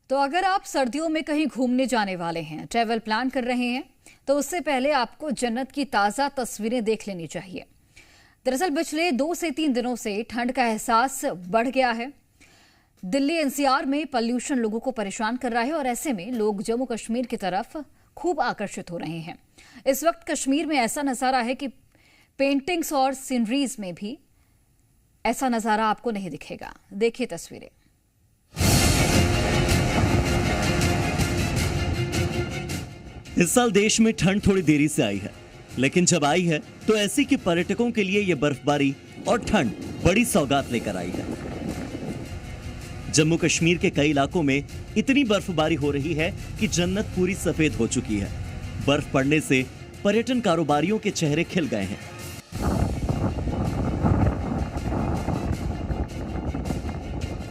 तो अगर आप सर्दियों में कहीं घूमने जाने वाले हैं, ट्रैवल प्लान कर रहे हैं, तो उससे पहले आपको जन्नत की ताज़ा तस्वीरें देख लेनी चाहिए। दरअसल पिछले 2 से 3 दिनों से ठंड का एहसास बढ़ गया है। दिल्ली एनसीआर में पॉल्यूशन लोगों को परेशान कर रहा है और ऐसे में लोग जम्मू कश्मीर की तरफ खूब आकर्षित हो रहे हैं। इस वक्त कश्मीर में ऐसा नज़ारा है कि पेंटिंग्स और सीनरीज में भी ऐसा नज़ारा आपको नहीं दिखेगा। देखिए तस्वीरें। इस साल देश में ठंड थोड़ी देरी से आई है, लेकिन जब आई है तो ऐसी कि पर्यटकों के लिए ये बर्फबारी और ठंड बड़ी सौगात लेकर आई है। जम्मू कश्मीर के कई इलाकों में इतनी बर्फबारी हो रही है कि जन्नत पूरी सफेद हो चुकी है। बर्फ पड़ने से पर्यटन कारोबारियों के चेहरे खिल गए हैं।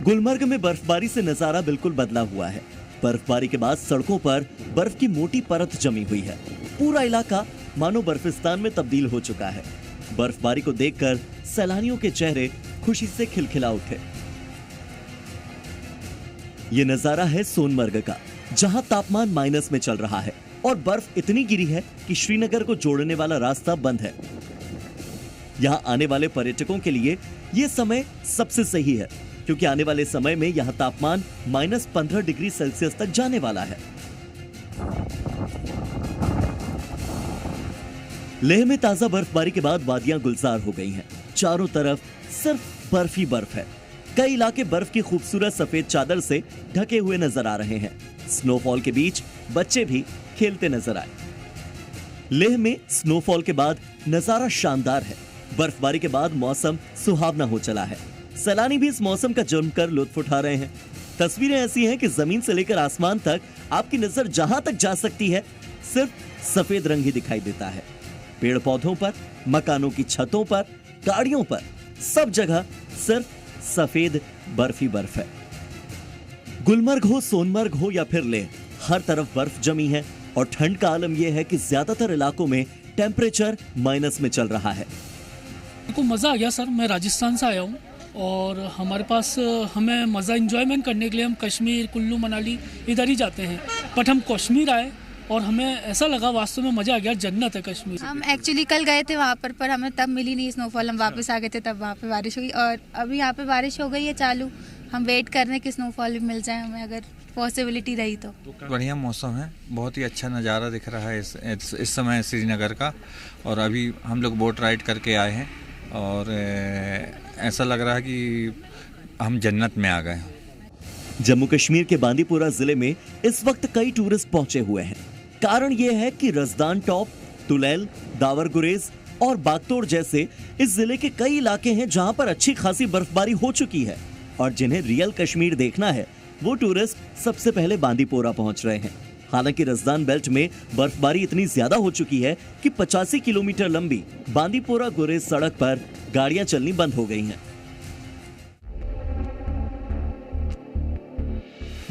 गुलमर्ग में बर्फबारी से नजारा बिल्कुल बदला हुआ है। बर्फबारी के बाद सड़कों पर बर्फ की मोटी परत जमी हुई है। पूरा इलाका मानो बर्फिस्तान में तब्दील हो चुका है। बर्फबारी को देखकर सैलानियों के चेहरे खुशी से खिलखिला उठे। ये नजारा है सोनमर्ग का, जहां तापमान माइनस में चल रहा है और बर्फ इतनी गिरी है कि श्रीनगर को जोड़ने वाला रास्ता बंद है। यहां आने वाले पर्यटकों के लिए यह समय सबसे सही है, क्योंकि आने वाले समय में यहां तापमान -15 डिग्री सेल्सियस तक जाने वाला है। लेह में ताजा बर्फबारी के बाद वादियां गुलजार हो गई हैं। चारों तरफ सिर्फ बर्फ ही बर्फ है। कई इलाके बर्फ की खूबसूरत सफेद चादर से ढके हुए नजर आ रहे हैं। स्नोफॉल के बीच बच्चे भी खेलते नजर आए। लेह में स्नोफॉल के बाद नजारा शानदार है। बर्फबारी के बाद मौसम सुहावना हो चला है। सैलानी भी इस मौसम का जमकर लुत्फ उठा रहे हैं। तस्वीरें ऐसी हैं कि जमीन से लेकर आसमान तक आपकी नजर जहां तक जा सकती है, सिर्फ सफेद रंग ही दिखाई देता है। पेड़ पौधों पर, मकानों की छतों पर, गाड़ियों पर, सब जगह सिर्फ सफेद बर्फ ही बर्फ है। गुलमर्ग हो, सोनमर्ग हो या फिर लेह, हर तरफ बर्फ जमी है और ठंड का आलम यह है कि ज्यादातर इलाकों में टेम्परेचर माइनस में चल रहा है। को मजा आ गया सर। मैं राजस्थान से आया हूँ और हमारे पास हमें मजा एंजॉयमेंट करने के लिए हम कश्मीर, कुल्लू मनाली इधर ही जाते हैं, बट हम कश्मीर आए और हमें ऐसा लगा वास्तव में मजा आ गया, जन्नत है कश्मीर। हम एक्चुअली कल गए थे वहाँ पर हमें तब मिली नहीं स्नोफॉल। हम वापस आ गए थे, तब वहाँ पे बारिश हुई और अभी यहाँ पे बारिश हो गई है चालू। हम वेट कर रहे हैं कि स्नोफॉल भी मिल जाए हमें, अगर पॉसिबिलिटी रही तो। बढ़िया मौसम है, बहुत ही अच्छा नज़ारा दिख रहा है इस समय श्रीनगर का। और अभी हम लोग बोट राइड करके आए हैं और ऐसा लग रहा है कि हम जन्नत में आ गए हैं। जम्मू कश्मीर के बांदीपुरा जिले में इस वक्त कई टूरिस्ट पहुंचे हुए हैं। कारण यह है कि रजदान टॉप, तुलैल, दावर गुरेज और बागतोड़ जैसे इस जिले के कई इलाके हैं जहां पर अच्छी खासी बर्फबारी हो चुकी है और जिन्हें रियल कश्मीर देखना है वो टूरिस्ट सबसे पहले बांदीपोरा पहुंच रहे हैं। हालांकि रजदान बेल्ट में बर्फबारी इतनी ज्यादा हो चुकी है कि 85 किलोमीटर लंबी बांदीपोरा गुरेज सड़क पर गाड़ियां चलनी बंद हो गई हैं।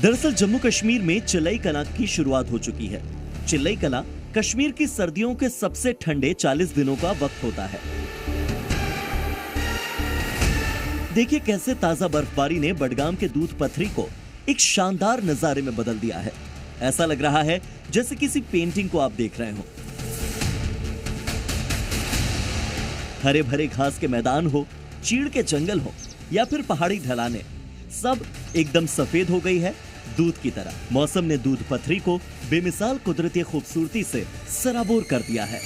दरअसल जम्मू कश्मीर में चिल्लई कला की शुरुआत हो चुकी है। चिल्लई कला कश्मीर की सर्दियों के सबसे ठंडे 40 दिनों का वक्त होता है। देखिए कैसे ताजा बर्फबारी ने बडगाम के दूध पथरी को एक शानदार नजारे में बदल दिया है। ऐसा लग रहा है जैसे किसी पेंटिंग को आप देख रहे हो। हरे भरे घास के मैदान हो, चीड़ के जंगल हो या फिर पहाड़ी ढलाने, सब एकदम सफेद हो गई है दूध की तरह। मौसम ने दूध पथरी को बेमिसाल कुदरती खूबसूरती से सराबोर कर दिया है।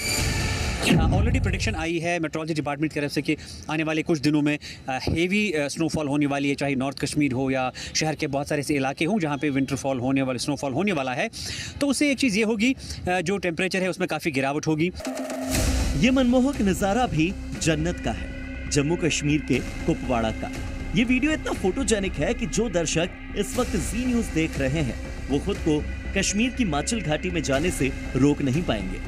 ऑलरेडी प्रेडिक्शन आई है मेट्रोलॉजी डिपार्टमेंट की तरफ से कि आने वाले कुछ दिनों में हेवी स्नोफॉल होने वाली है, चाहे नॉर्थ कश्मीर हो या शहर के बहुत सारे ऐसे इलाके हों जहाँ पे विंटरफॉल होने वाले, स्नोफॉल होने वाला है। तो उससे एक चीज़ ये होगी, जो टेम्परेचर है उसमें काफ़ी गिरावट होगी। ये मनमोहक नज़ारा भी जन्नत का है, जम्मू कश्मीर के कुपवाड़ा का। ये वीडियो इतना फोटोजेनिक है कि जो दर्शक इस वक्त जी न्यूज देख रहे हैं वो खुद को कश्मीर की माचल घाटी में जाने से रोक नहीं पाएंगे।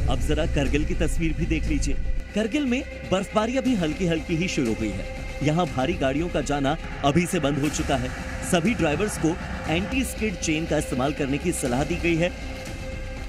अब जरा करगिल की तस्वीर भी देख लीजिए। करगिल में बर्फबारी अभी हल्की हल्की ही शुरू हुई है। यहाँ भारी गाड़ियों का जाना अभी से बंद हो चुका है। सभी ड्राइवर्स को एंटी स्किड चेन का इस्तेमाल करने की सलाह दी गई है